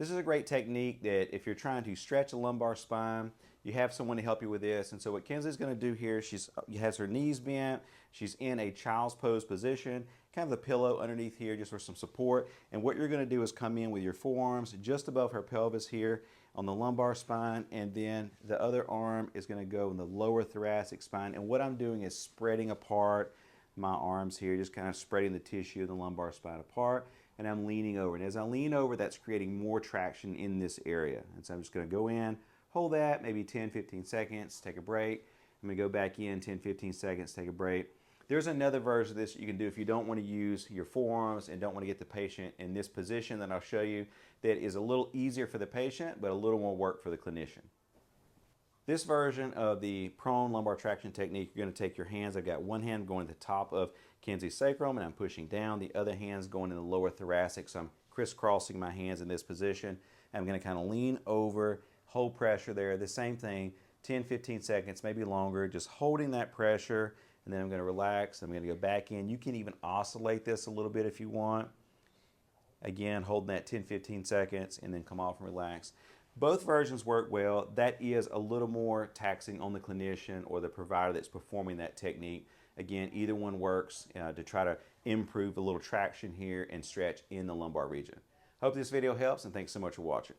This is a great technique that if you're trying to stretch the lumbar spine, you have someone to help you with this. And so what Kenzie's going to do here, she has her knees bent, she's in a child's pose position, kind of the pillow underneath here just for some support. And what you're going to do is come in with your forearms just above her pelvis here on the lumbar spine, and then the other arm is going to go in the lower thoracic spine. And what I'm doing is spreading apart my arms here, just kind of spreading the tissue of the lumbar spine apart, and I'm leaning over. And as I lean over, that's creating more traction in this area. And so I'm just going to go in, hold that, maybe 10-15 seconds, take a break. I'm going to go back in 10-15 seconds, take a break. There's another version of this that you can do if you don't want to use your forearms and don't want to get the patient in this position that I'll show you, that is a little easier for the patient, but a little more work for the clinician. This version of the prone lumbar traction technique, you're going to take your hands. I've got one hand going to the top of Kenzie's sacrum and I'm pushing down. The other hand's going in the lower thoracic, so I'm crisscrossing my hands in this position. I'm going to kind of lean over, hold pressure there. The same thing, 10-15 seconds, maybe longer, just holding that pressure, and then I'm going to relax. I'm going to go back in. You can even oscillate this a little bit if you want. Again, holding that 10-15 seconds and then come off and relax. Both versions work well. That is a little more taxing on the clinician or the provider that's performing that technique. Again, either one works to try to improve a little traction here and stretch in the lumbar region. Hope this video helps, and thanks so much for watching.